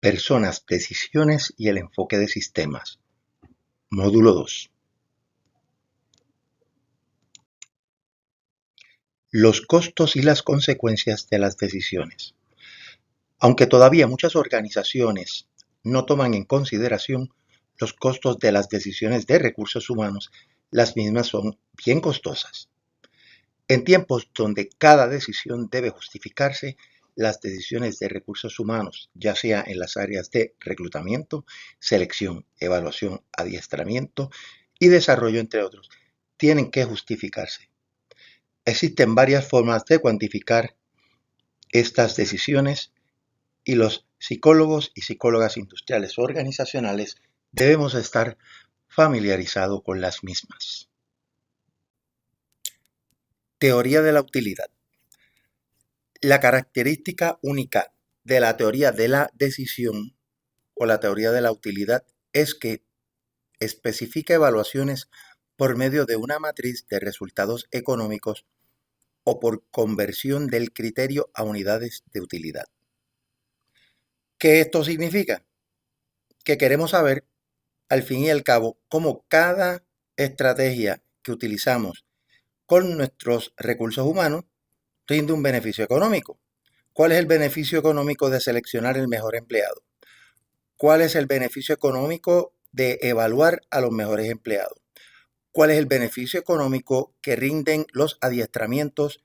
Personas, decisiones y el enfoque de sistemas. Módulo 2. Los costos y las consecuencias de las decisiones. Aunque todavía muchas organizaciones no toman en consideración los costos de las decisiones de recursos humanos, las mismas son bien costosas. En tiempos donde cada decisión debe justificarse, las decisiones de recursos humanos, ya sea en las áreas de reclutamiento, selección, evaluación, adiestramiento y desarrollo, entre otros, tienen que justificarse. Existen varias formas de cuantificar estas decisiones y los psicólogos y psicólogas industriales o organizacionales debemos estar familiarizados con las mismas. Teoría de la utilidad. La característica única de la teoría de la decisión o la teoría de la utilidad es que especifica evaluaciones por medio de una matriz de resultados económicos o por conversión del criterio a unidades de utilidad. ¿Qué esto significa? Que queremos saber, al fin y al cabo, cómo cada estrategia que utilizamos con nuestros recursos humanos rinde un beneficio económico. ¿Cuál es el beneficio económico de seleccionar el mejor empleado? ¿Cuál es el beneficio económico de evaluar a los mejores empleados? ¿Cuál es el beneficio económico que rinden los adiestramientos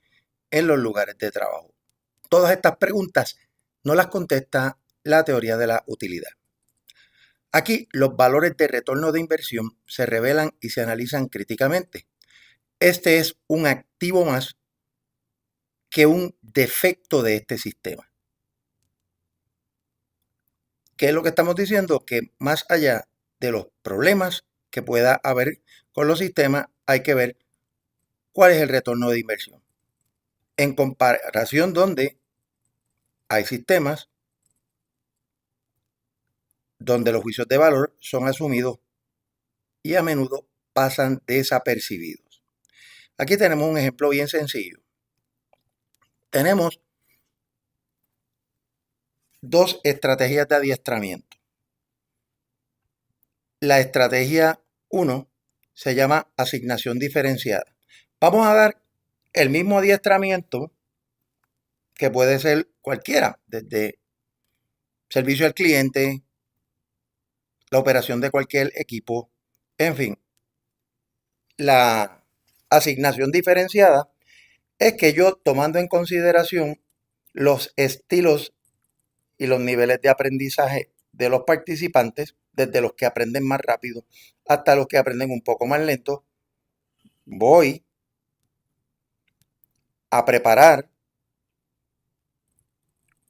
en los lugares de trabajo? Todas estas preguntas no las contesta la teoría de la utilidad. Aquí los valores de retorno de inversión se revelan y se analizan críticamente. Este es un activo más que un defecto de este sistema. ¿Qué es lo que estamos diciendo? Que más allá de los problemas que pueda haber con los sistemas, hay que ver cuál es el retorno de inversión. En comparación donde hay sistemas donde los juicios de valor son asumidos y a menudo pasan desapercibidos. Aquí tenemos un ejemplo bien sencillo. Tenemos dos estrategias de adiestramiento. La estrategia 1 se llama asignación diferenciada. Vamos a dar el mismo adiestramiento que puede ser cualquiera, desde servicio al cliente, la operación de cualquier equipo, en fin. La asignación diferenciada es que yo, tomando en consideración los estilos y los niveles de aprendizaje de los participantes, desde los que aprenden más rápido hasta los que aprenden un poco más lento, voy a preparar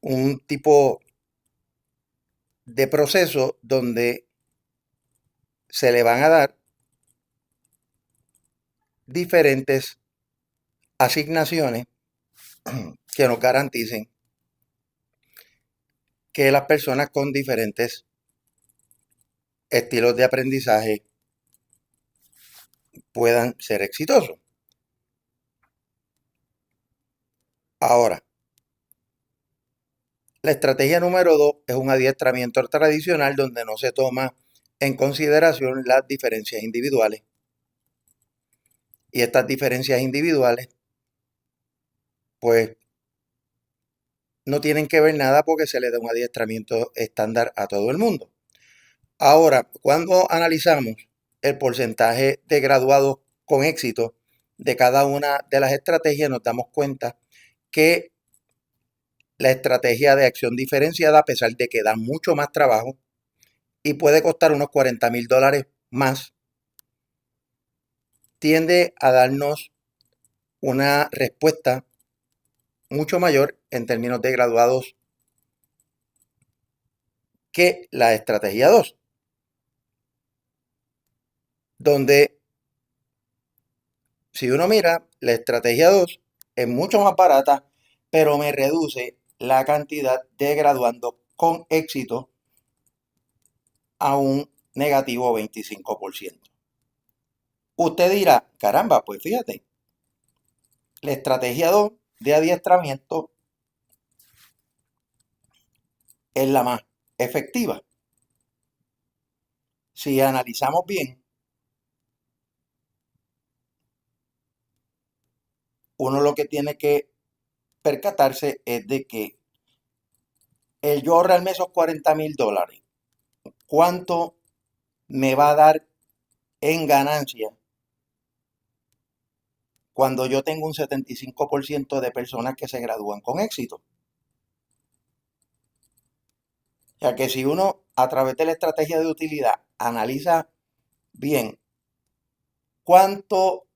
un tipo de proceso donde se le van a dar diferentes asignaciones que nos garanticen que las personas con diferentes estilos de aprendizaje puedan ser exitosos. Ahora, la estrategia número 2 es un adiestramiento tradicional donde no se toma en consideración las diferencias individuales. Y estas diferencias individuales, pues, no tienen que ver nada porque se le da un adiestramiento estándar a todo el mundo. Ahora, cuando analizamos el porcentaje de graduados con éxito de cada una de las estrategias, nos damos cuenta que la estrategia de acción diferenciada, a pesar de que da mucho más trabajo y puede costar unos $40,000 más, tiende a darnos una respuesta mucho mayor en términos de graduados que la estrategia 2, donde si uno mira, la estrategia 2 es mucho más barata, pero me reduce la cantidad de graduandos con éxito a un negativo 25%. Usted dirá, caramba, pues fíjate, la estrategia 2 de adiestramiento es la más efectiva. Si analizamos bien, uno lo que tiene que percatarse es de que el yo ahorrarme esos $40,000, ¿cuánto me va a dar en ganancia cuando yo tengo un 75% de personas que se gradúan con éxito? O sea que si uno a través de la estrategia de utilidad analiza bien cuánto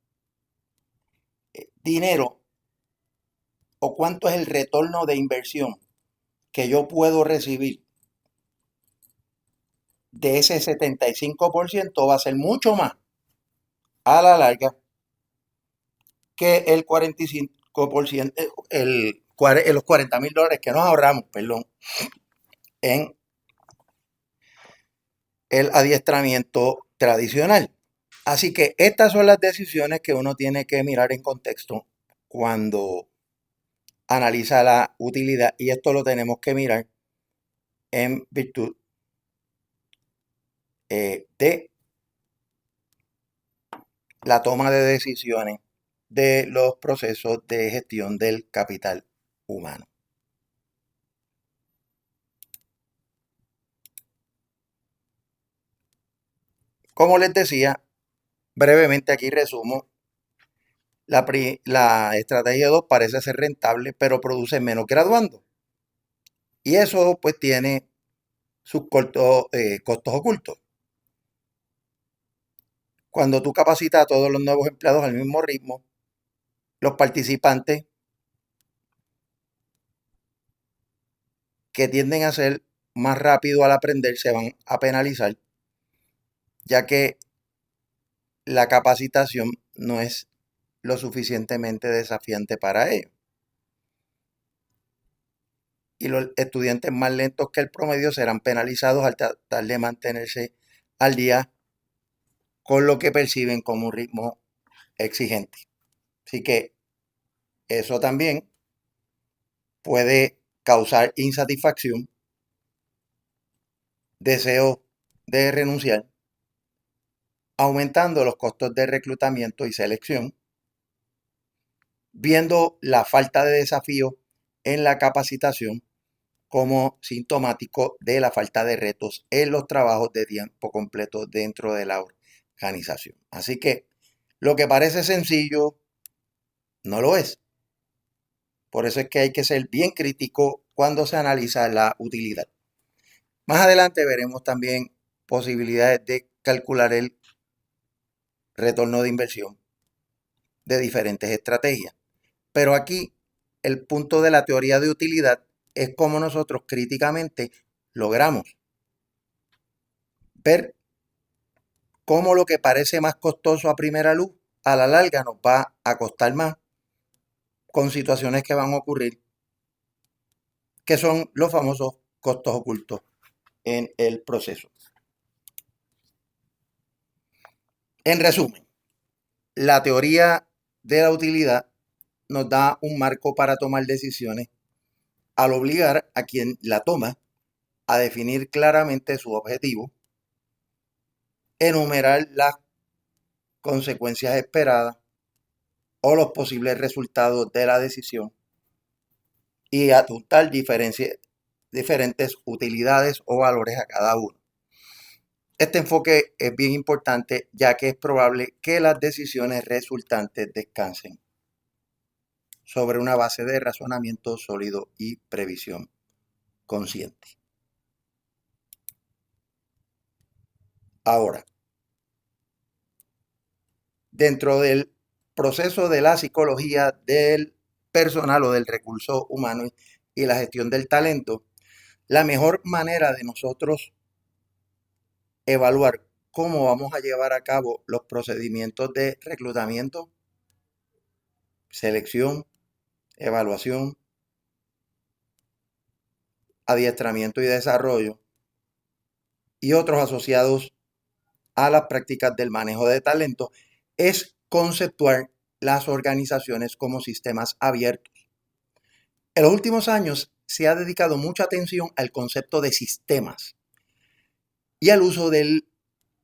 dinero o cuánto es el retorno de inversión que yo puedo recibir de ese 75%, va a ser mucho más a la larga que el 45%, los $40,000 que nos ahorramos, perdón, en el adiestramiento tradicional. Así que estas son las decisiones que uno tiene que mirar en contexto cuando analiza la utilidad, y esto lo tenemos que mirar en virtud de la toma de decisiones de los procesos de gestión del capital humano. Como les decía, brevemente aquí resumo, la estrategia 2 parece ser rentable, pero produce menos graduandos. Y eso pues tiene sus costos ocultos. Cuando tú capacitas a todos los nuevos empleados al mismo ritmo, los participantes que tienden a ser más rápido al aprender se van a penalizar, ya que la capacitación no es lo suficientemente desafiante para ellos. Y los estudiantes más lentos que el promedio serán penalizados al tratar de mantenerse al día con lo que perciben como un ritmo exigente. Así que eso también puede causar insatisfacción, deseo de renunciar, aumentando los costos de reclutamiento y selección, viendo la falta de desafío en la capacitación como sintomático de la falta de retos en los trabajos de tiempo completo dentro de la organización. Así que lo que parece sencillo no lo es. Por eso es que hay que ser bien crítico cuando se analiza la utilidad. Más adelante veremos también posibilidades de calcular el retorno de inversión de diferentes estrategias. Pero aquí el punto de la teoría de utilidad es cómo nosotros críticamente logramos ver cómo lo que parece más costoso a primera luz, a la larga nos va a costar más con situaciones que van a ocurrir, que son los famosos costos ocultos en el proceso. En resumen, la teoría de la utilidad nos da un marco para tomar decisiones al obligar a quien la toma a definir claramente su objetivo, enumerar las consecuencias esperadas o los posibles resultados de la decisión y adjuntar diferentes utilidades o valores a cada uno. Este enfoque es bien importante ya que es probable que las decisiones resultantes descansen sobre una base de razonamiento sólido y previsión consciente. Ahora, dentro del proceso de la psicología del personal o del recurso humano y la gestión del talento, la mejor manera de nosotros evaluar cómo vamos a llevar a cabo los procedimientos de reclutamiento, selección, evaluación, adiestramiento y desarrollo y otros asociados a las prácticas del manejo de talento es conceptuar las organizaciones como sistemas abiertos. En los últimos años se ha dedicado mucha atención al concepto de sistemas y al uso del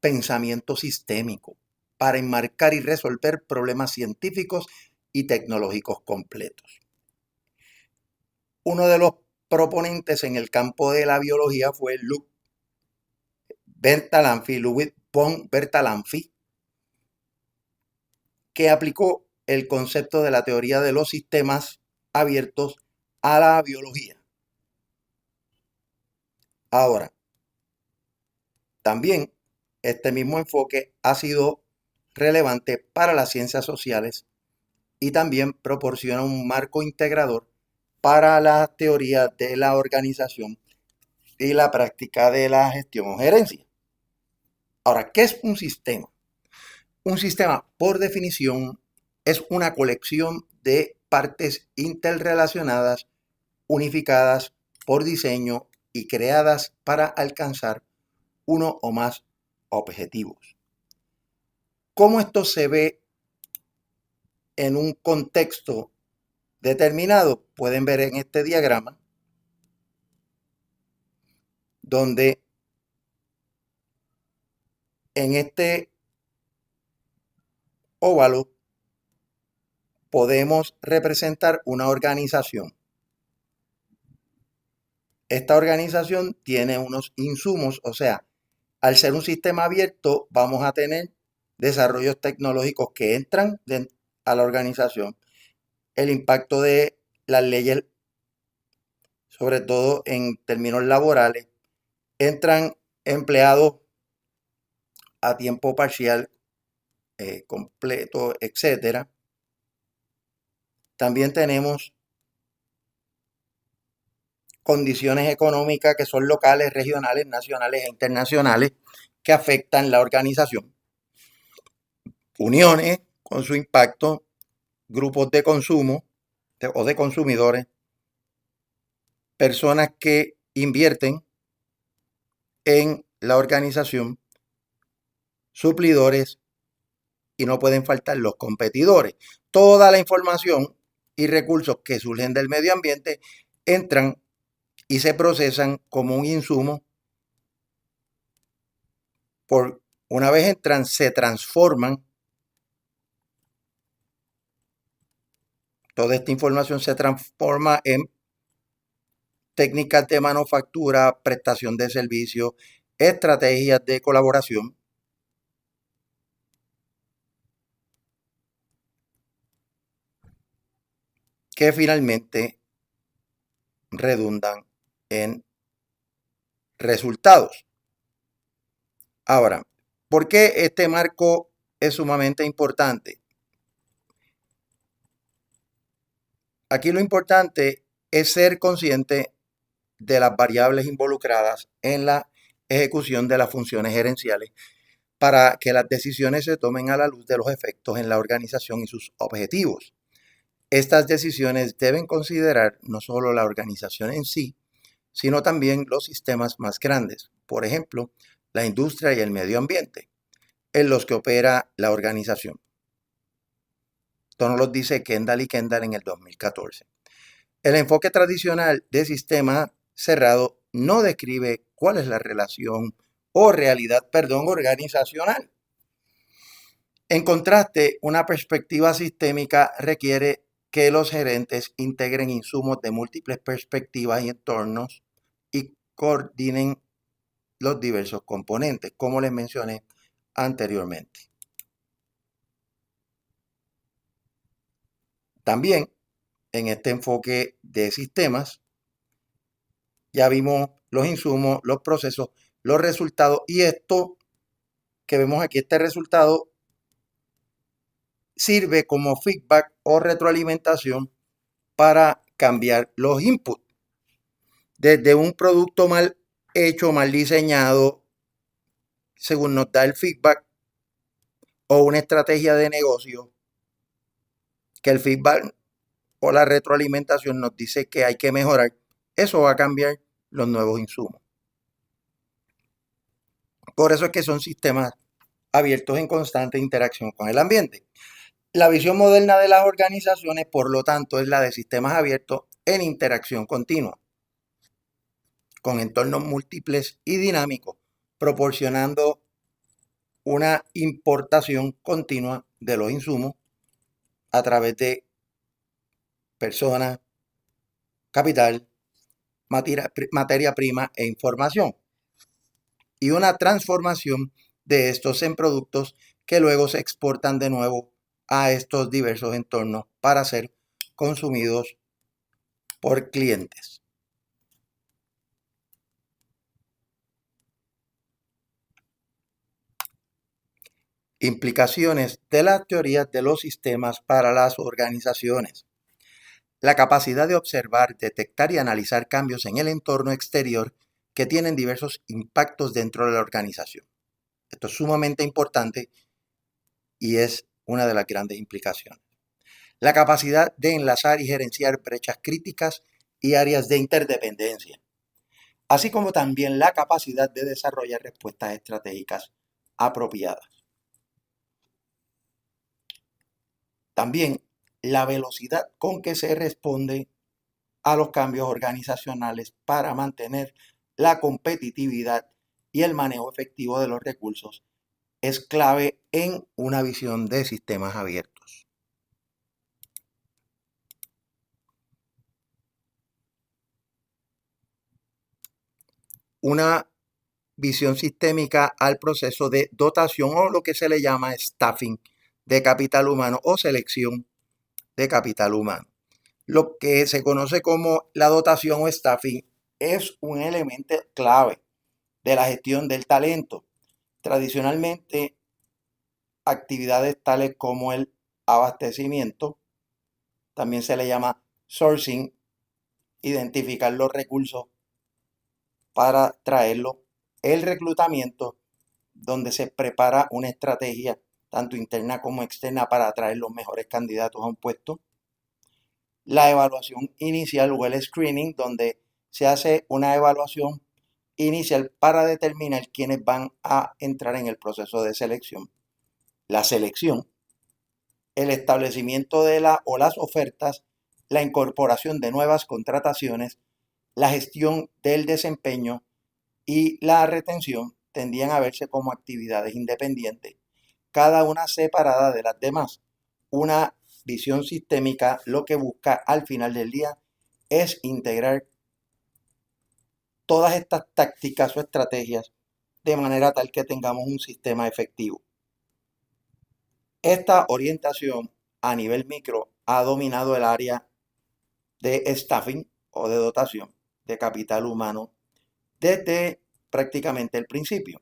pensamiento sistémico para enmarcar y resolver problemas científicos y tecnológicos completos. Uno de los proponentes en el campo de la biología fue Ludwig von Bertalanffy, que aplicó el concepto de la teoría de los sistemas abiertos a la biología. Ahora, también este mismo enfoque ha sido relevante para las ciencias sociales y también proporciona un marco integrador para la teoría de la organización y la práctica de la gestión o gerencia. Ahora, ¿qué es un sistema? Un sistema, por definición, es una colección de partes interrelacionadas, unificadas por diseño y creadas para alcanzar uno o más objetivos. ¿Cómo esto se ve en un contexto determinado? Pueden ver en este diagrama, donde en este óvalo podemos representar una organización. Esta organización tiene unos insumos, o sea, al ser un sistema abierto vamos a tener desarrollos tecnológicos que entran a la organización, el impacto de las leyes, sobre todo en términos laborales, entran empleados a tiempo parcial, completo, etcétera. También tenemos condiciones económicas que son locales, regionales, nacionales e internacionales que afectan la organización. Uniones con su impacto, grupos de consumo o de consumidores, personas que invierten en la organización, suplidores y no pueden faltar los competidores. Toda la información y recursos que surgen del medio ambiente entran y se procesan como un insumo. Una vez entran, se transforman. Toda esta información se transforma en técnicas de manufactura, prestación de servicios, estrategias de colaboración, que finalmente redundan en resultados. Ahora, ¿por qué este marco es sumamente importante? Aquí lo importante es ser consciente de las variables involucradas en la ejecución de las funciones gerenciales para que las decisiones se tomen a la luz de los efectos en la organización y sus objetivos. Estas decisiones deben considerar no solo la organización en sí, sino también los sistemas más grandes, por ejemplo, la industria y el medio ambiente, en los que opera la organización. Esto nos lo dice Kendall y Kendall en el 2014. El enfoque tradicional de sistema cerrado no describe cuál es la relación o realidad, organizacional. En contraste, una perspectiva sistémica requiere que los gerentes integren insumos de múltiples perspectivas y entornos y coordinen los diversos componentes, como les mencioné anteriormente. También en este enfoque de sistemas ya vimos los insumos, los procesos, los resultados, y esto que vemos aquí, este resultado, sirve como feedback o retroalimentación para cambiar los inputs. Desde un producto mal hecho, mal diseñado, según nos da el feedback, o una estrategia de negocio, que el feedback o la retroalimentación nos dice que hay que mejorar, eso va a cambiar los nuevos insumos. Por eso es que son sistemas abiertos en constante interacción con el ambiente. La visión moderna de las organizaciones, por lo tanto, es la de sistemas abiertos en interacción continua. con entornos múltiples y dinámicos, proporcionando una importación continua de los insumos a través de personas, capital, materia prima e información, y una transformación de estos en productos que luego se exportan de nuevo a estos diversos entornos para ser consumidos por clientes. Implicaciones de las teorías de los sistemas para las organizaciones. La capacidad de observar, detectar y analizar cambios en el entorno exterior que tienen diversos impactos dentro de la organización. Esto es sumamente importante y es una de las grandes implicaciones. La capacidad de enlazar y gerenciar brechas críticas y áreas de interdependencia, así como también la capacidad de desarrollar respuestas estratégicas apropiadas. También la velocidad con que se responde a los cambios organizacionales para mantener la competitividad y el manejo efectivo de los recursos es clave en una visión de sistemas abiertos. Una visión sistémica al proceso de dotación o lo que se le llama staffing de capital humano o selección de capital humano. Lo que se conoce como la dotación o staffing es un elemento clave de la gestión del talento. Tradicionalmente, actividades tales como el abastecimiento, también se le llama sourcing, identificar los recursos para traerlos, el reclutamiento, donde se prepara una estrategia tanto interna como externa para atraer los mejores candidatos a un puesto, la evaluación inicial o el screening, donde se hace una evaluación inicial para determinar quiénes van a entrar en el proceso de selección, la selección, el establecimiento de las ofertas, la incorporación de nuevas contrataciones, la gestión del desempeño y la retención tendían a verse como actividades independientes, cada una separada de las demás. Una visión sistémica lo que busca al final del día es integrar todas estas tácticas o estrategias de manera tal que tengamos un sistema efectivo. Esta orientación a nivel micro ha dominado el área de staffing o de dotación de capital humano desde prácticamente el principio.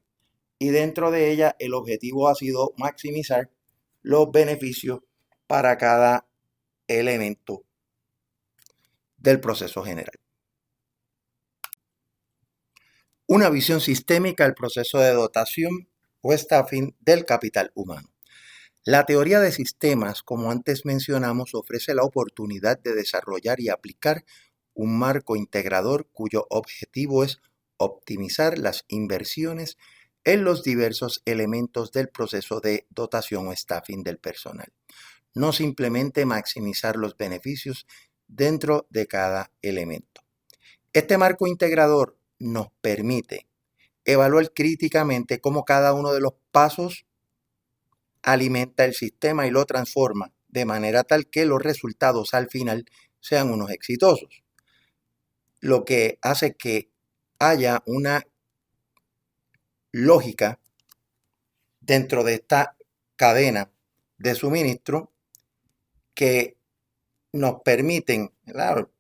Y dentro de ella el objetivo ha sido maximizar los beneficios para cada elemento del proceso general. Una visión sistémica del proceso de dotación o staffing del capital humano. La teoría de sistemas, como antes mencionamos, ofrece la oportunidad de desarrollar y aplicar un marco integrador cuyo objetivo es optimizar las inversiones en los diversos elementos del proceso de dotación o staffing del personal, no simplemente maximizar los beneficios dentro de cada elemento. Este marco integrador nos permite evaluar críticamente cómo cada uno de los pasos alimenta el sistema y lo transforma de manera tal que los resultados al final sean unos exitosos, lo que hace que haya una lógica dentro de esta cadena de suministro que nos permiten, claro,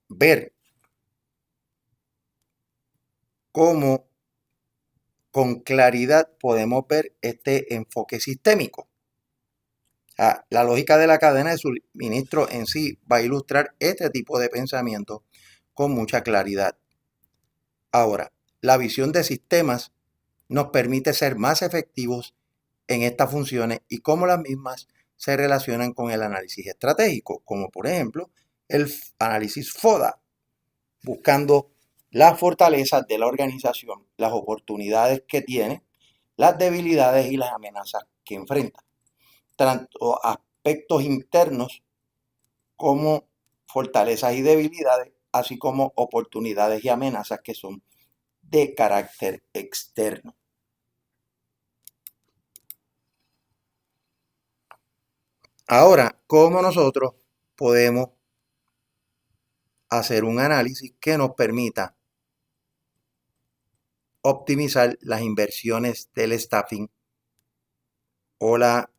ver cómo con claridad podemos ver este enfoque sistémico. La lógica de la cadena de suministro en sí va a ilustrar este tipo de pensamiento con mucha claridad. Ahora, la visión de sistemas nos permite ser más efectivos en estas funciones y cómo las mismas se relacionan con el análisis estratégico, como por ejemplo el análisis FODA, buscando las fortalezas de la organización, las oportunidades que tiene, las debilidades y las amenazas que enfrenta, tanto aspectos internos como fortalezas y debilidades así como oportunidades y amenazas que son de carácter externo. Ahora, ¿cómo nosotros podemos hacer un análisis que nos permita optimizar las inversiones del staffing o la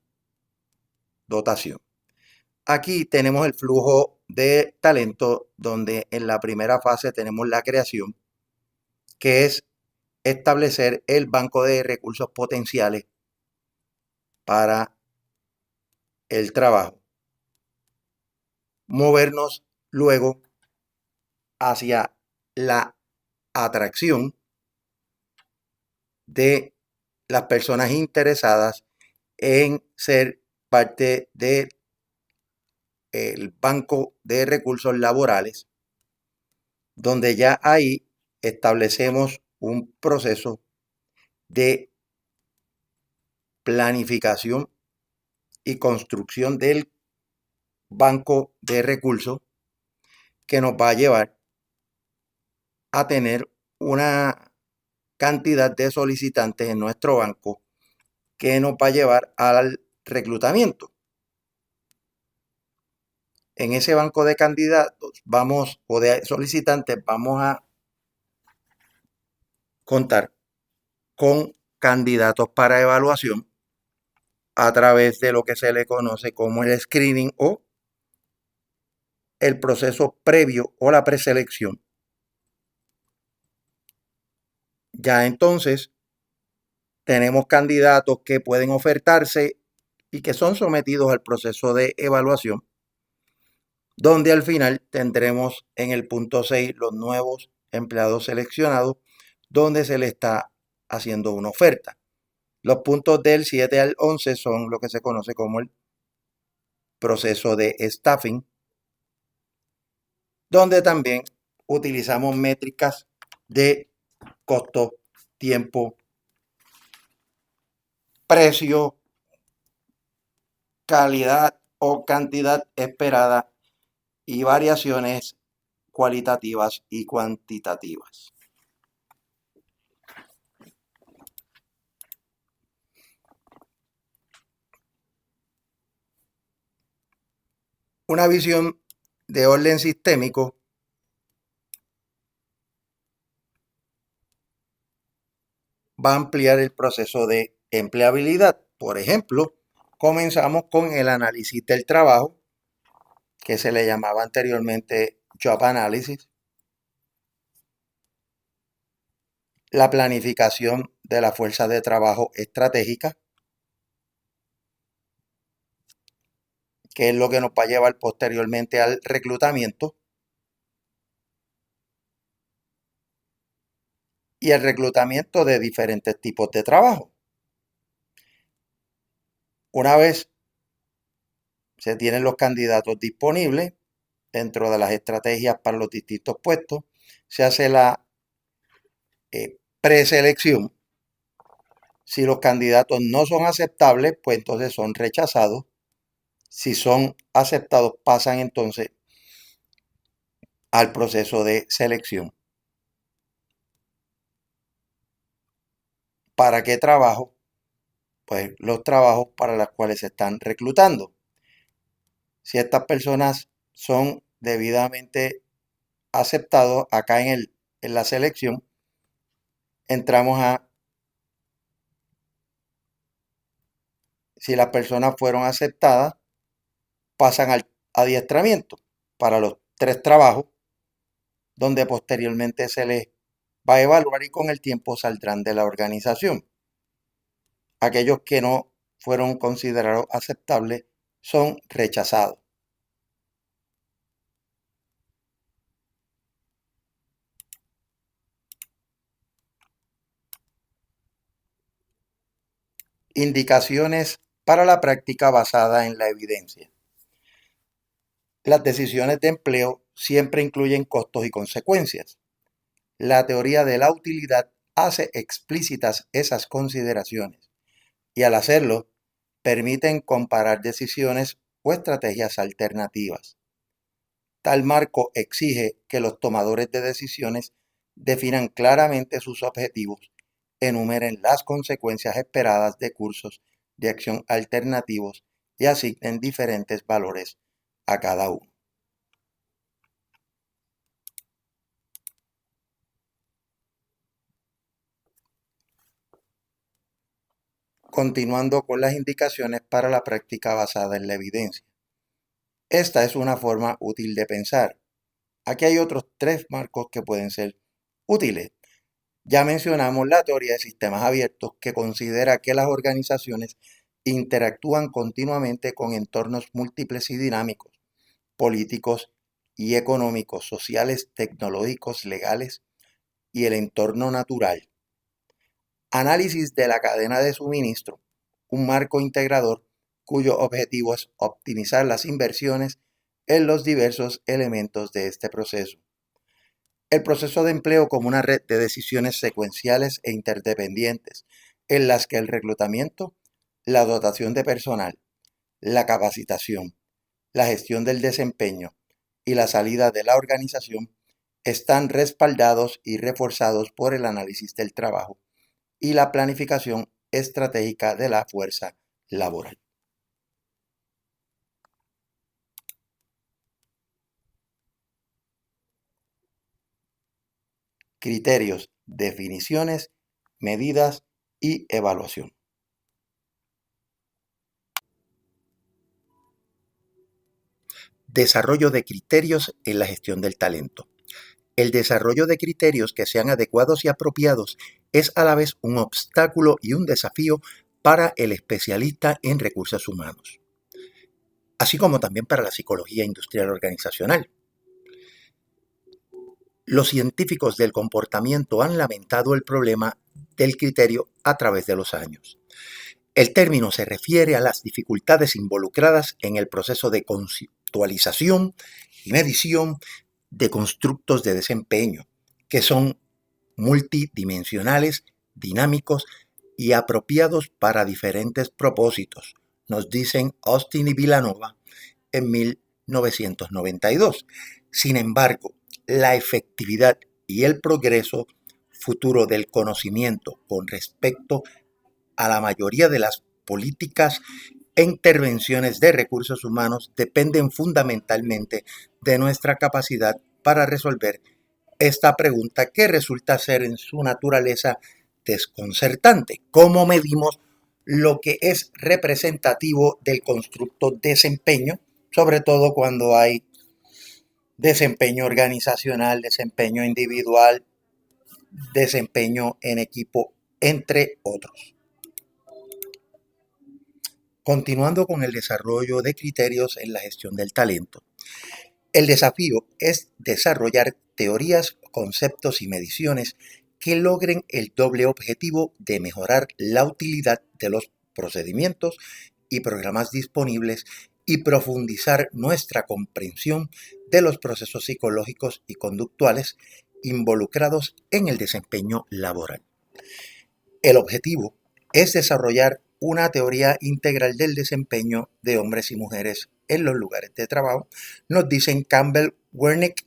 dotación? Aquí tenemos el flujo de talento, donde en la primera fase tenemos la creación, que es establecer el banco de recursos potenciales para el trabajo. Movernos luego hacia la atracción de las personas interesadas en ser parte del banco de recursos laborales, donde ya ahí establecemos un proceso de planificación y construcción del banco de recursos que nos va a llevar a tener una cantidad de solicitantes en nuestro banco que nos va a llevar al reclutamiento. En ese banco de candidatos o de solicitantes vamos a contar con candidatos para evaluación a través de lo que se le conoce como el screening o el proceso previo o la preselección. Ya entonces tenemos candidatos que pueden ofertarse y que son sometidos al proceso de evaluación, donde al final tendremos en el punto 6 los nuevos empleados seleccionados, donde se le está haciendo una oferta. Los puntos del 7 al 11 son lo que se conoce como el proceso de staffing, donde también utilizamos métricas de costo, tiempo, precio, calidad o cantidad esperada y variaciones cualitativas y cuantitativas. Una visión de orden sistémico va a ampliar el proceso de empleabilidad. Por ejemplo, comenzamos con el análisis del trabajo, que se le llamaba anteriormente Job Analysis, la planificación de la fuerza de trabajo estratégica, que es lo que nos va a llevar posteriormente al reclutamiento, y el reclutamiento de diferentes tipos de trabajo. Una vez se tienen los candidatos disponibles dentro de las estrategias para los distintos puestos, se hace la preselección. Si los candidatos no son aceptables, pues entonces son rechazados. Si son aceptados, pasan entonces al proceso de selección. ¿Para qué trabajo? Pues los trabajos para los cuales se están reclutando. Si estas personas son debidamente aceptados acá en la selección, entramos a si las personas fueron aceptadas, pasan al adiestramiento para los 3 trabajos, donde posteriormente se les va a evaluar y con el tiempo saldrán de la organización. Aquellos que no fueron considerados aceptables son rechazados. Indicaciones para la práctica basada en la evidencia. Las decisiones de empleo siempre incluyen costos y consecuencias. La teoría de la utilidad hace explícitas esas consideraciones y al hacerlo permiten comparar decisiones o estrategias alternativas. Tal marco exige que los tomadores de decisiones definan claramente sus objetivos, enumeren las consecuencias esperadas de cursos de acción alternativos y asignen diferentes valores a cada uno. Continuando con las indicaciones para la práctica basada en la evidencia. Esta es una forma útil de pensar. Aquí hay otros 3 marcos que pueden ser útiles. Ya mencionamos la teoría de sistemas abiertos, que considera que las organizaciones interactúan continuamente con entornos múltiples y dinámicos, políticos y económicos, sociales, tecnológicos, legales y el entorno natural. Análisis de la cadena de suministro, un marco integrador cuyo objetivo es optimizar las inversiones en los diversos elementos de este proceso. El proceso de empleo como una red de decisiones secuenciales e interdependientes, en las que el reclutamiento, la dotación de personal, la capacitación, la gestión del desempeño y la salida de la organización están respaldados y reforzados por el análisis del trabajo y la planificación estratégica de la fuerza laboral. Criterios, definiciones, medidas y evaluación. Desarrollo de criterios en la gestión del talento. El desarrollo de criterios que sean adecuados y apropiados es a la vez un obstáculo y un desafío para el especialista en recursos humanos, así como también para la psicología industrial organizacional. Los científicos del comportamiento han lamentado el problema del criterio a través de los años. El término se refiere a las dificultades involucradas en el proceso de conceptualización y medición de constructos de desempeño, que son multidimensionales, dinámicos y apropiados para diferentes propósitos, nos dicen Austin y Villanova en 1992. Sin embargo, la efectividad y el progreso futuro del conocimiento con respecto a la mayoría de las políticas e intervenciones de recursos humanos dependen fundamentalmente de nuestra capacidad para resolver esta pregunta, que resulta ser en su naturaleza desconcertante. ¿Cómo medimos lo que es representativo del constructo desempeño? Sobre todo cuando hay desempeño organizacional, desempeño individual, desempeño en equipo, entre otros. Continuando con el desarrollo de criterios en la gestión del talento. El desafío es desarrollar teorías, conceptos y mediciones que logren el doble objetivo de mejorar la utilidad de los procedimientos y programas disponibles y profundizar nuestra comprensión de los procesos psicológicos y conductuales involucrados en el desempeño laboral. El objetivo es desarrollar una teoría integral del desempeño de hombres y mujeres en los lugares de trabajo, nos dicen Campbell Wernick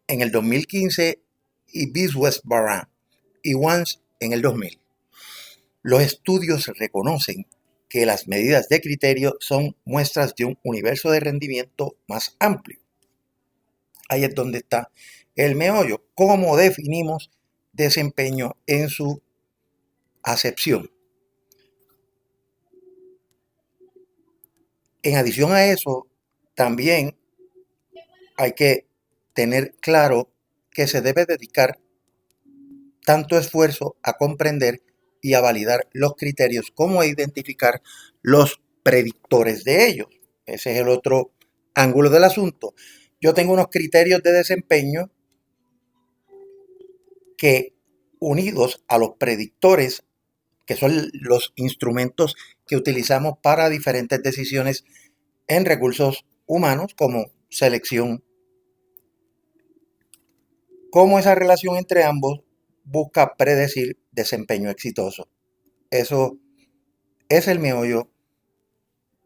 en el 2015 y Biswas-Baran y Wans en el 2000. Los estudios reconocen que las medidas de criterio son muestras de un universo de rendimiento más amplio. Ahí es donde está el meollo. ¿Cómo definimos desempeño en su acepción? En adición a eso, también hay que tener claro que se debe dedicar tanto esfuerzo a comprender y a validar los criterios como a identificar los predictores de ellos. Ese es el otro ángulo del asunto. Yo tengo unos criterios de desempeño que, unidos a los predictores, que son los instrumentos que utilizamos para diferentes decisiones en recursos humanos, como selección, cómo esa relación entre ambos busca predecir desempeño exitoso. Eso es el meollo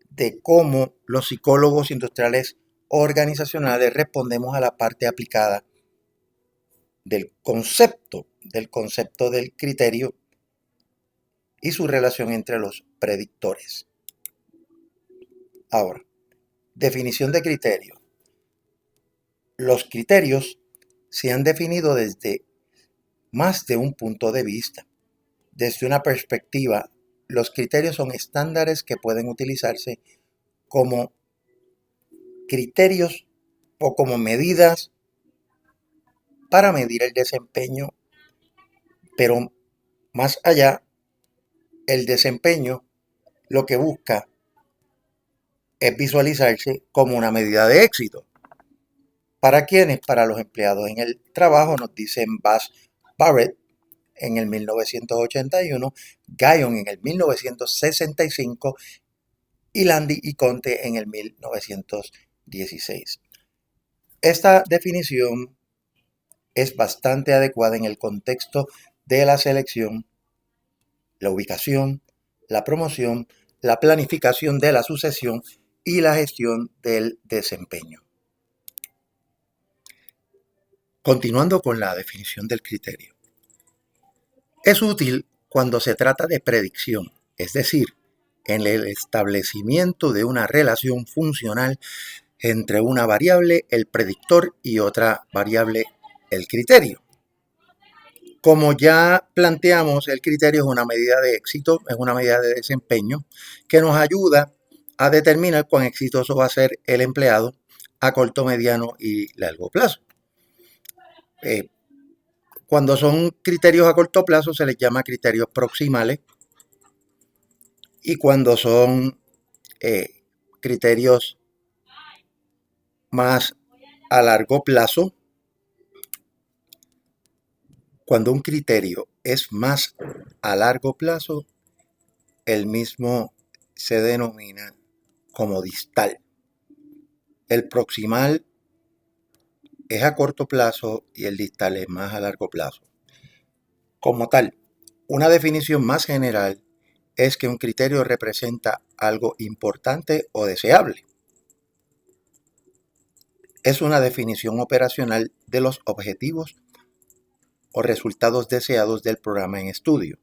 de cómo los psicólogos industriales organizacionales respondemos a la parte aplicada del concepto del criterio y su relación entre los predictores. Ahora, definición de criterio. Los criterios se han definido desde más de un punto de vista. Desde una perspectiva, los criterios son estándares que pueden utilizarse como criterios o como medidas para medir el desempeño, pero más allá, el desempeño lo que busca es visualizarse como una medida de éxito. ¿Para quiénes? Para los empleados en el trabajo, nos dicen Bass Barrett en el 1981, Guyon en el 1965 y Landy y Conte en el 1916. Esta definición es bastante adecuada en el contexto de la selección, la ubicación, la promoción, la planificación de la sucesión y la gestión del desempeño. Continuando con la definición del criterio. Es útil cuando se trata de predicción, es decir, en el establecimiento de una relación funcional entre una variable, el predictor, y otra variable, el criterio. Como ya planteamos, el criterio es una medida de éxito, es una medida de desempeño que nos ayuda a determinar cuán exitoso va a ser el empleado a corto, mediano y largo plazo. Cuando son criterios a corto plazo se les llama criterios proximales, y cuando son criterios más a largo plazo, cuando un criterio es más a largo plazo, el mismo se denomina como distal. El proximal es a corto plazo y el distal es más a largo plazo. Como tal, una definición más general es que un criterio representa algo importante o deseable. Es una definición operacional de los objetivos o resultados deseados del programa en estudio.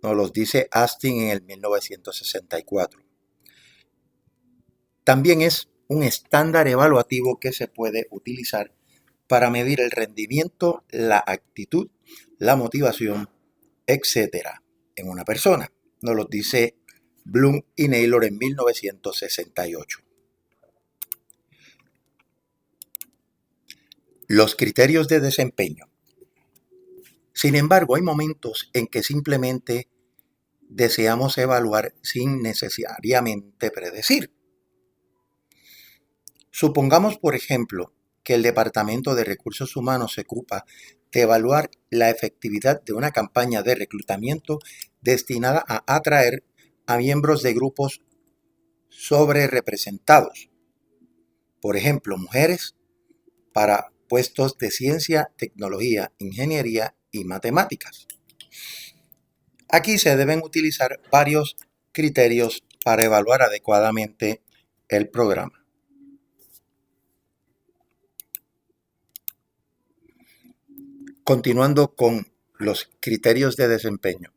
Nos los dice Astin en el 1964. También es un estándar evaluativo que se puede utilizar para medir el rendimiento, la actitud, la motivación, etc. en una persona. Nos los dice Bloom y Naylor en 1968. Los criterios de desempeño. Sin embargo, hay momentos en que simplemente deseamos evaluar sin necesariamente predecir. Supongamos, por ejemplo, que el Departamento de Recursos Humanos se ocupa de evaluar la efectividad de una campaña de reclutamiento destinada a atraer a miembros de grupos sobrerepresentados, por ejemplo, mujeres, para puestos de ciencia, tecnología, ingeniería y matemáticas. Aquí se deben utilizar varios criterios para evaluar adecuadamente el programa. Continuando con los criterios de desempeño.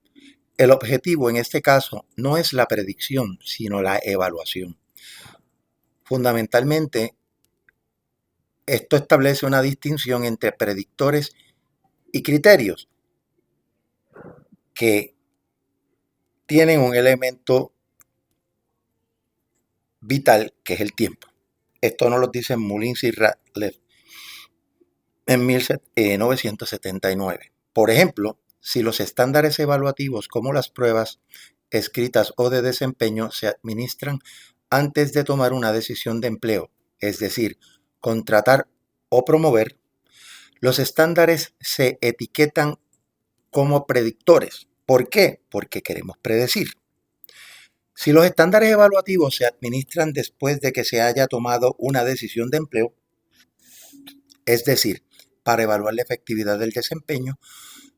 El objetivo en este caso no es la predicción, sino la evaluación. Fundamentalmente, esto establece una distinción entre predictores y criterios que tienen un elemento vital, que es el tiempo. Esto nos lo dicen Mullins y Ratliff en 1979. Por ejemplo, si los estándares evaluativos como las pruebas escritas o de desempeño se administran antes de tomar una decisión de empleo, es decir, contratar o promover, los estándares se etiquetan como predictores. ¿Por qué? Porque queremos predecir. Si los estándares evaluativos se administran después de que se haya tomado una decisión de empleo, es decir, para evaluar la efectividad del desempeño,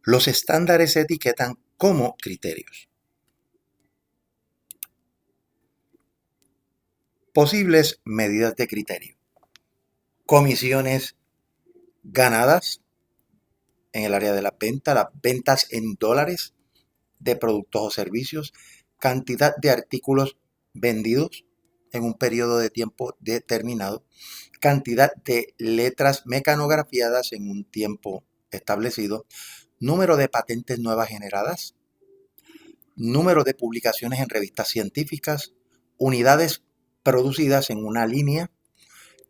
los estándares se etiquetan como criterios. Posibles medidas de criterio. Comisiones ganadas en el área de las ventas en dólares de productos o servicios, cantidad de artículos vendidos en un periodo de tiempo determinado, cantidad de letras mecanografiadas en un tiempo establecido, número de patentes nuevas generadas, número de publicaciones en revistas científicas, unidades producidas en una línea,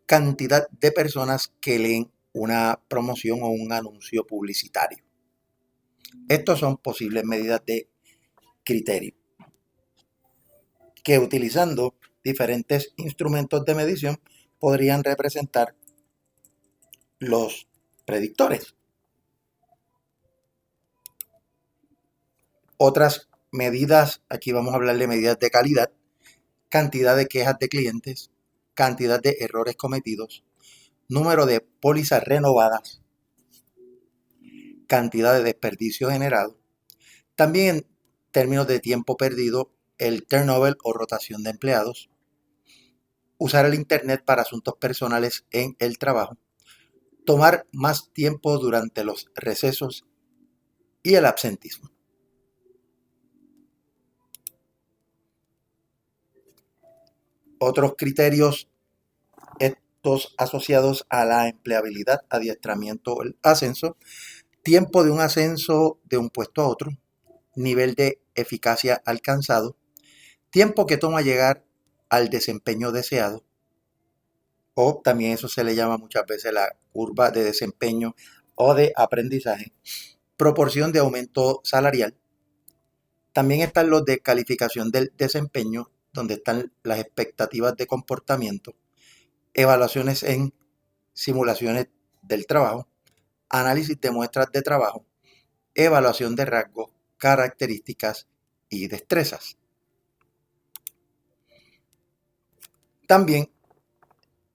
cantidad de personas que leen una promoción o un anuncio publicitario. Estos son posibles medidas de criterio que, utilizando diferentes instrumentos de medición, podrían representar los predictores. Otras medidas, aquí vamos a hablar de medidas de calidad, cantidad de quejas de clientes, cantidad de errores cometidos, número de pólizas renovadas, cantidad de desperdicio generado. También en términos de tiempo perdido, el turnover o rotación de empleados, usar el Internet para asuntos personales en el trabajo, tomar más tiempo durante los recesos y el absentismo. Otros criterios, estos asociados a la empleabilidad, adiestramiento o el ascenso, tiempo de un ascenso de un puesto a otro, nivel de eficacia alcanzado, tiempo que toma llegar al desempeño deseado, o también eso se le llama muchas veces la curva de desempeño o de aprendizaje, proporción de aumento salarial. También están los de calificación del desempeño, donde están las expectativas de comportamiento, evaluaciones en simulaciones del trabajo, análisis de muestras de trabajo, evaluación de rasgos, características y destrezas. También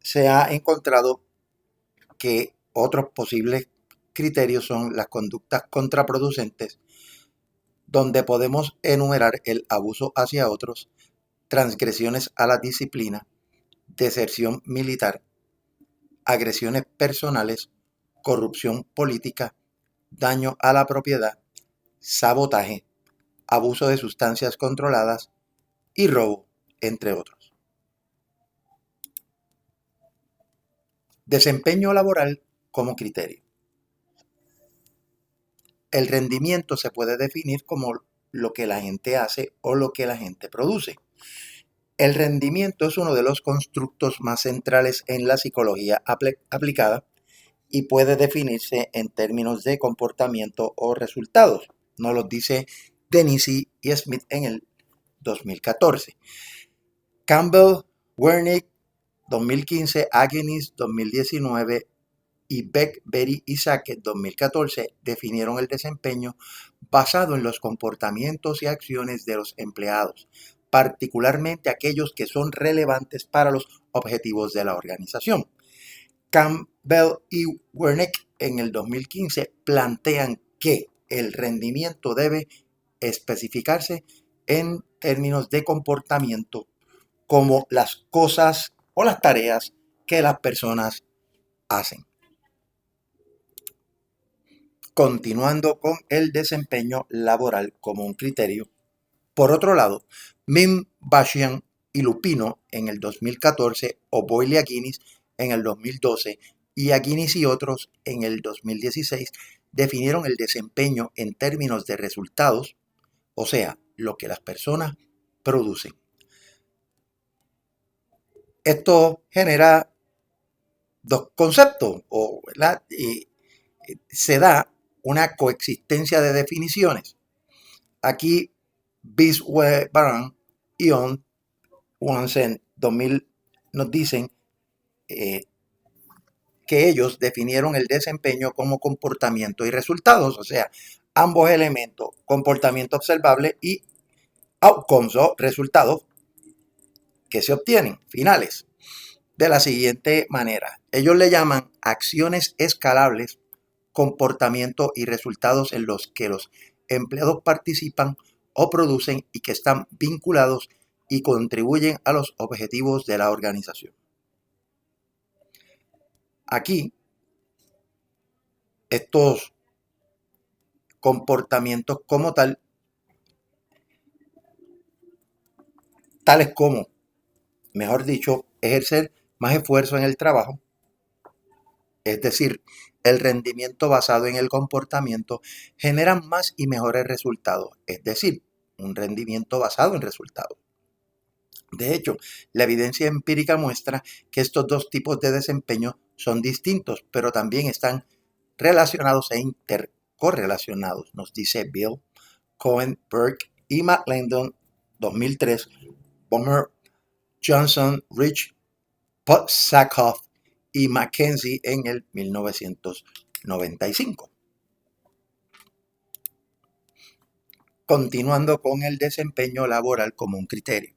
se ha encontrado que otros posibles criterios son las conductas contraproducentes, donde podemos enumerar el abuso hacia otros, transgresiones a la disciplina, deserción militar, agresiones personales, corrupción política, daño a la propiedad, sabotaje, abuso de sustancias controladas y robo, entre otros. Desempeño laboral como criterio. El rendimiento se puede definir como lo que la gente hace o lo que la gente produce. El rendimiento es uno de los constructos más centrales en la psicología aplicada y puede definirse en términos de comportamiento o resultados. Nos lo dice Denisi y Smith en el 2014. Campbell, Wernick, 2015, Agnew, 2019 y Beck, Berry y Sackett, 2014, definieron el desempeño basado en los comportamientos y acciones de los empleados, particularmente aquellos que son relevantes para los objetivos de la organización. Campbell y Wernick en el 2015 plantean que el rendimiento debe especificarse en términos de comportamiento como las cosas o las tareas que las personas hacen. Continuando con el desempeño laboral como un criterio. Por otro lado, Mim, Bashian y Lupino en el 2014, O'Boyle y Aguinis en el 2012 y Aguinis y otros en el 2016 definieron el desempeño en términos de resultados, o sea, lo que las personas producen. Esto genera dos conceptos, ¿verdad? Se da una coexistencia de definiciones. Aquí, Biswe-Baran y Onsen 2000 nos dicen que ellos definieron el desempeño como comportamiento y resultados, o sea, ambos elementos, comportamiento observable y outcomes o resultados que se obtienen, finales, de la siguiente manera. Ellos le llaman acciones escalables, comportamiento y resultados en los que los empleados participan o producen y que están vinculados y contribuyen a los objetivos de la organización. Aquí, estos comportamientos como tales como, mejor dicho, ejercer más esfuerzo en el trabajo, es decir, el rendimiento basado en el comportamiento, generan más y mejores resultados, es decir, un rendimiento basado en resultados. De hecho, la evidencia empírica muestra que estos dos tipos de desempeño son distintos, pero también están relacionados e intercorrelacionados, nos dice Bill, Cohen, Burke y McLendon, 2003, Bomer, Johnson, Rich, Podsakoff y Mackenzie en el 1995. Continuando con el desempeño laboral como un criterio.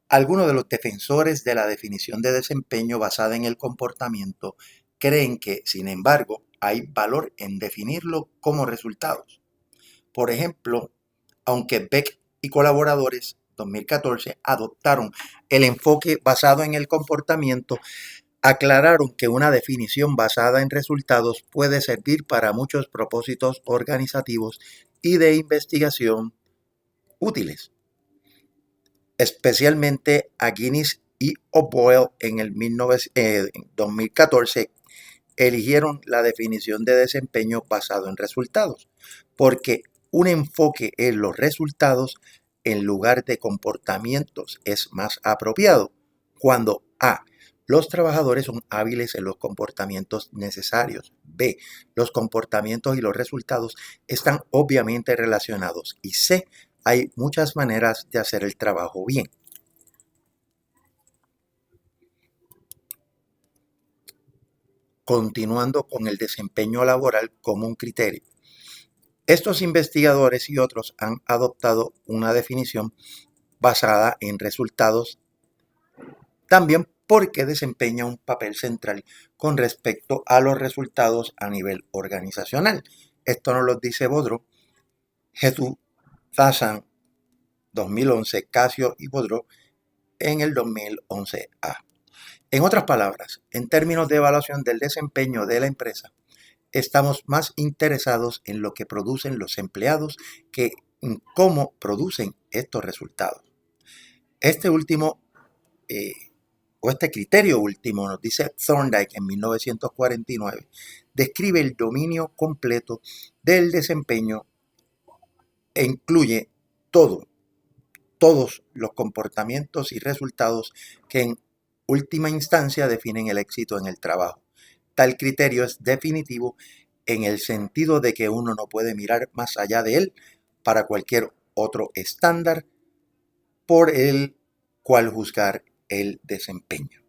Algunos de los defensores de la definición de desempeño basada en el comportamiento creen que, sin embargo, hay valor en definirlo como resultados. Por ejemplo, aunque Beck y colaboradores 2014 adoptaron el enfoque basado en el comportamiento, aclararon que una definición basada en resultados puede servir para muchos propósitos organizativos y de investigación útiles. Especialmente a Guinness y O'Boyle en el 2014 eligieron la definición de desempeño basado en resultados, porque un enfoque en los resultados en lugar de comportamientos es más apropiado cuando a. Los trabajadores son hábiles en los comportamientos necesarios. B. Los comportamientos y los resultados están obviamente relacionados. Y C. Hay muchas maneras de hacer el trabajo bien. Continuando con el desempeño laboral como un criterio. Estos investigadores y otros han adoptado una definición basada en resultados también porque desempeña un papel central con respecto a los resultados a nivel organizacional. Esto nos lo dice Boudreau, Jesús Zazan, 2011, Casio y Boudreau en el 2011A. En otras palabras, en términos de evaluación del desempeño de la empresa, estamos más interesados en lo que producen los empleados que en cómo producen estos resultados. Este criterio último, nos dice Thorndike en 1949, describe el dominio completo del desempeño e incluye todos los comportamientos y resultados que en última instancia definen el éxito en el trabajo. Tal criterio es definitivo en el sentido de que uno no puede mirar más allá de él para cualquier otro estándar por el cual juzgar el desempeño.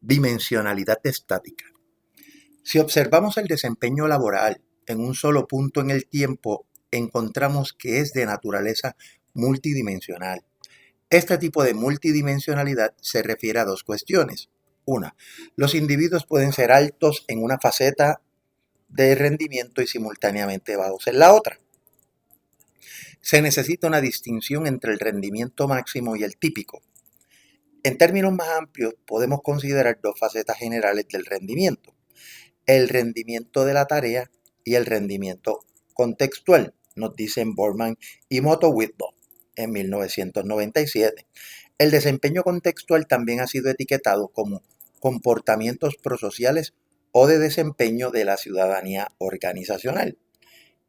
Dimensionalidad estática. Si observamos el desempeño laboral en un solo punto en el tiempo, encontramos que es de naturaleza multidimensional. Este tipo de multidimensionalidad se refiere a dos cuestiones. Una, los individuos pueden ser altos en una faceta de rendimiento y simultáneamente bajos en la otra. Se necesita una distinción entre el rendimiento máximo y el típico. En términos más amplios, podemos considerar dos facetas generales del rendimiento: el rendimiento de la tarea y el rendimiento contextual, nos dicen Borman y Moto-Whitlow en 1997. El desempeño contextual también ha sido etiquetado como comportamientos prosociales o de desempeño de la ciudadanía organizacional.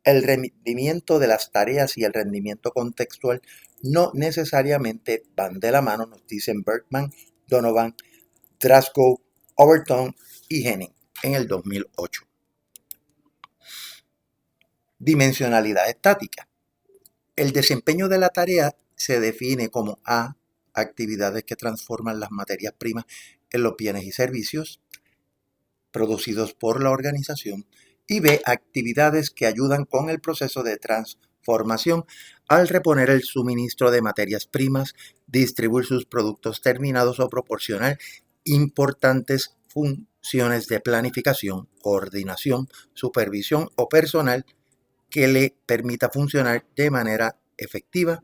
El rendimiento de las tareas y el rendimiento contextual no necesariamente van de la mano, nos dicen Bergman, Donovan, Draskow, Overton y Henning en el 2008. Dimensionalidad estática. El desempeño de la tarea se define como A, actividades que transforman las materias primas en los bienes y servicios producidos por la organización, y B, actividades que ayudan con el proceso de transformación al reponer el suministro de materias primas, distribuir sus productos terminados o proporcionar importantes funciones de planificación, coordinación, supervisión o personal que le permita funcionar de manera efectiva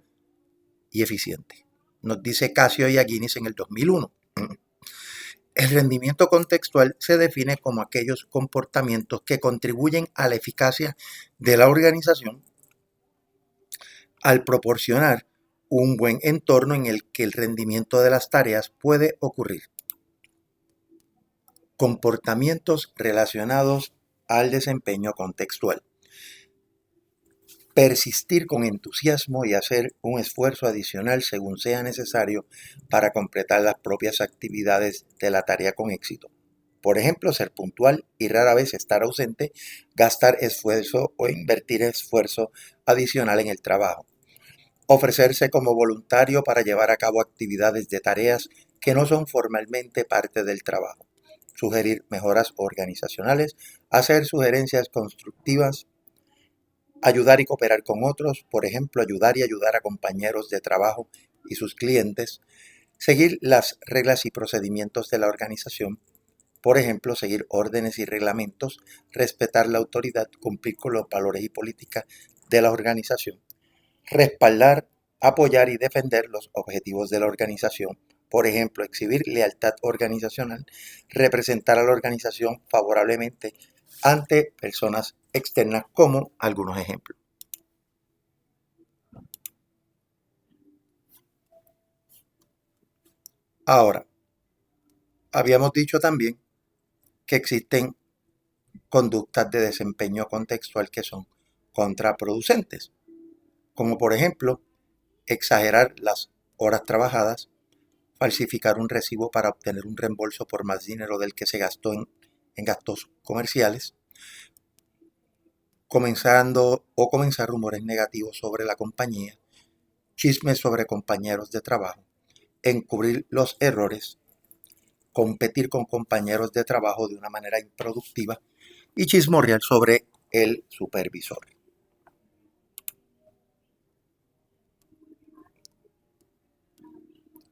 y eficiente. Nos dice Casio y Aguinis en el 2001. El rendimiento contextual se define como aquellos comportamientos que contribuyen a la eficacia de la organización al proporcionar un buen entorno en el que el rendimiento de las tareas puede ocurrir. Comportamientos relacionados al desempeño contextual. Persistir con entusiasmo y hacer un esfuerzo adicional según sea necesario para completar las propias actividades de la tarea con éxito. Por ejemplo, ser puntual y rara vez estar ausente, gastar esfuerzo o invertir esfuerzo adicional en el trabajo. Ofrecerse como voluntario para llevar a cabo actividades de tareas que no son formalmente parte del trabajo. Sugerir mejoras organizacionales, hacer sugerencias constructivas, ayudar y cooperar con otros, por ejemplo, ayudar a compañeros de trabajo y sus clientes, seguir las reglas y procedimientos de la organización, por ejemplo, seguir órdenes y reglamentos, respetar la autoridad, cumplir con los valores y políticas de la organización, respaldar, apoyar y defender los objetivos de la organización, por ejemplo, exhibir lealtad organizacional, representar a la organización favorablemente ante personas externas, como algunos ejemplos. Ahora, habíamos dicho también que existen conductas de desempeño contextual que son contraproducentes, como por ejemplo, exagerar las horas trabajadas, falsificar un recibo para obtener un reembolso por más dinero del que se gastó en gastos comerciales, comenzar rumores negativos sobre la compañía, chismes sobre compañeros de trabajo, encubrir los errores, competir con compañeros de trabajo de una manera improductiva y chismorrear sobre el supervisor.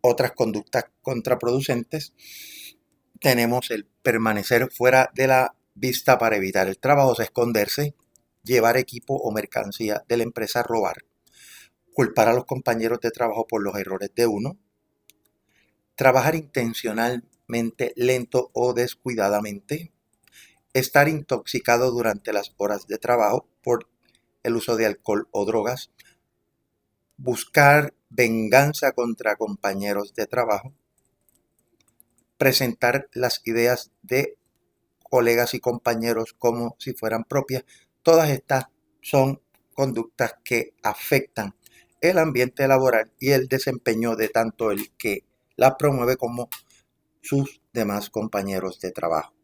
Otras conductas contraproducentes: tenemos el permanecer fuera de la vista para evitar el trabajo, o sea, esconderse, llevar equipo o mercancía de la empresa, robar, culpar a los compañeros de trabajo por los errores de uno, trabajar intencionalmente lento o descuidadamente, estar intoxicado durante las horas de trabajo por el uso de alcohol o drogas, buscar venganza contra compañeros de trabajo, presentar las ideas de colegas y compañeros como si fueran propias. Todas estas son conductas que afectan el ambiente laboral y el desempeño de tanto el que las promueve como sus demás compañeros de trabajo.